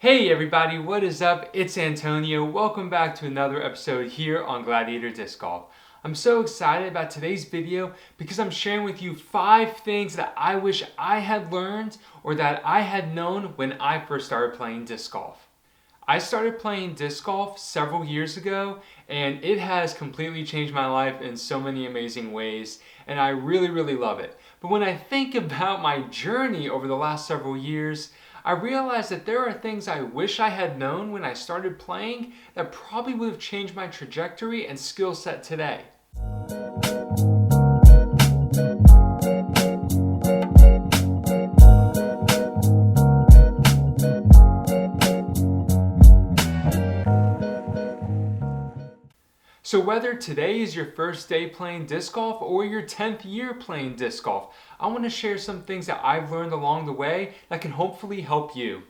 Hey everybody, what is up? It's Antonio. Welcome back to another episode here on Gladiator Disc Golf. I'm so excited about today's video because I'm sharing with you 5 things that I wish I had learned or that I had known when I first started playing disc golf. I started playing disc golf several years ago and it has completely changed my life in so many amazing ways and I really love it. But when I think about my journey over the last several years, I realized that there are things I wish I had known when I started playing that probably would have changed my trajectory and skill set today. So whether today is your first day playing disc golf or your 10th year playing disc golf, I want to share some things that I've learned along the way that can hopefully help you.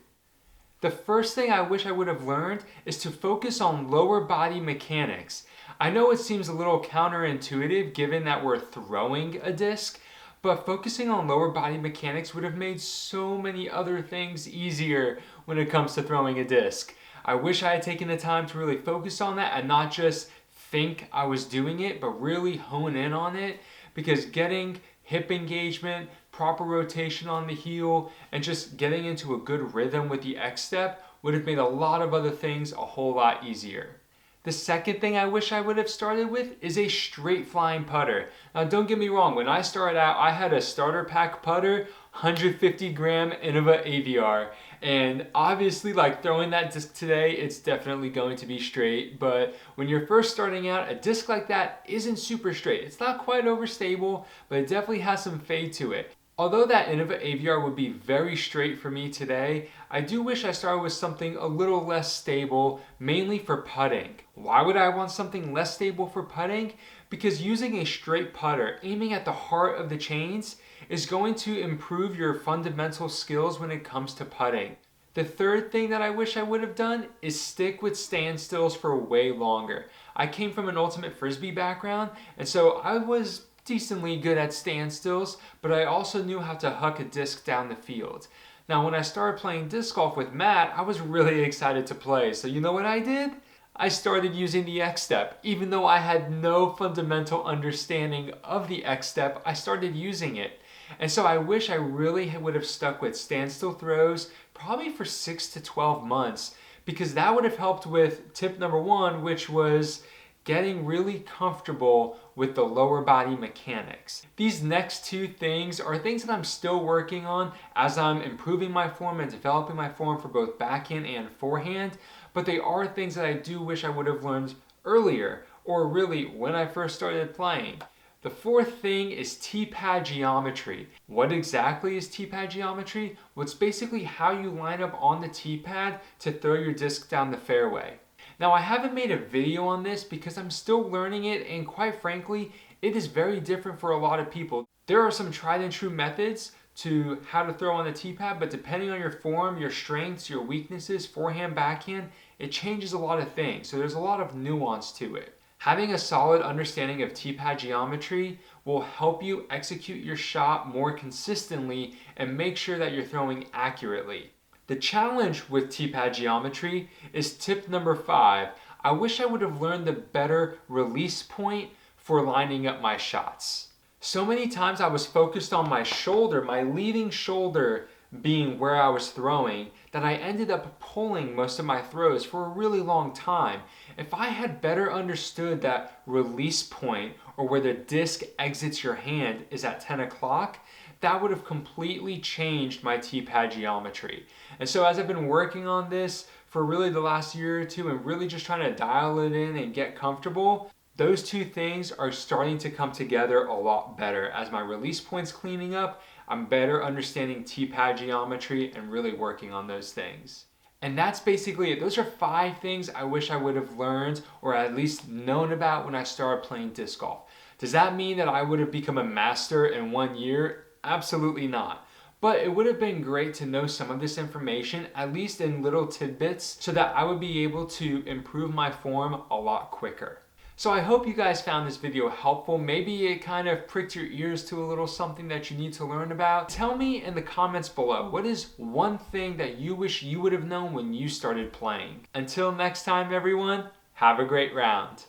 The first thing I wish I would have learned is to focus on lower body mechanics. I know it seems a little counterintuitive given that we're throwing a disc, but focusing on lower body mechanics would have made so many other things easier when it comes to throwing a disc. I wish I had taken the time to really focus on that and not just think I was doing it, but really hone in on it, because getting hip engagement, proper rotation on the heel, and just getting into a good rhythm with the X step would have made a lot of other things a whole lot easier. The second thing I wish I would have started with is a straight flying putter. Now don't get me wrong, when I started out I had a starter pack putter, 150 gram Innova AVR, and obviously like throwing that disc today it's definitely going to be straight, but when you're first starting out a disc like that isn't super straight. It's not quite overstable, but it definitely has some fade to it. Although that Innova AVR would be very straight for me today, I do wish I started with something a little less stable, mainly for putting. Why would I want something less stable for putting? Because using a straight putter, aiming at the heart of the chains, is going to improve your fundamental skills when it comes to putting. The third thing that I wish I would have done is stick with standstills for way longer. I came from an ultimate frisbee background, and so I was decently good at standstills, but I also knew how to huck a disc down the field. Now when I started playing disc golf with Matt, I was really excited to play, so you know what I did? I started using the X step. Even though I had no fundamental understanding of the X step, I started using it. And so I wish I really would have stuck with standstill throws probably for 6 to 12 months, because that would have helped with tip number 1, which was getting really comfortable with the lower body mechanics. These next 2 things are things that I'm still working on as I'm improving my form and developing my form for both backhand and forehand, but they are things that I do wish I would have learned earlier, or really when I first started playing. The fourth thing is tee pad geometry. What exactly is tee pad geometry? Well, it's basically how you line up on the tee pad to throw your disc down the fairway. Now I haven't made a video on this because I'm still learning it, and quite frankly, it is very different for a lot of people. There are some tried and true methods to how to throw on the tee pad, but depending on your form, your strengths, your weaknesses, forehand, backhand, it changes a lot of things. So there's a lot of nuance to it. Having a solid understanding of tee pad geometry will help you execute your shot more consistently and make sure that you're throwing accurately. The challenge with tee pad geometry is tip number 5. I wish I would have learned the better release point for lining up my shots. So many times I was focused on my shoulder, my leading shoulder being where I was throwing, that I ended up pulling most of my throws for a really long time. If I had better understood that release point, or where the disc exits your hand, is at 10 o'clock, that would have completely changed my tee pad geometry. And so as I've been working on this for really the last year or 2 and really just trying to dial it in and get comfortable, those 2 things are starting to come together a lot better. As my release point's cleaning up, I'm better understanding tee pad geometry and really working on those things. And that's basically it. Those are 5 things I wish I would have learned or at least known about when I started playing disc golf. Does that mean that I would have become a master in 1 year? Absolutely not. But it would have been great to know some of this information, at least in little tidbits, so that I would be able to improve my form a lot quicker. So I hope you guys found this video helpful. Maybe it kind of pricked your ears to a little something that you need to learn about. Tell me in the comments below, what is one thing that you wish you would have known when you started playing? Until next time, everyone, have a great round.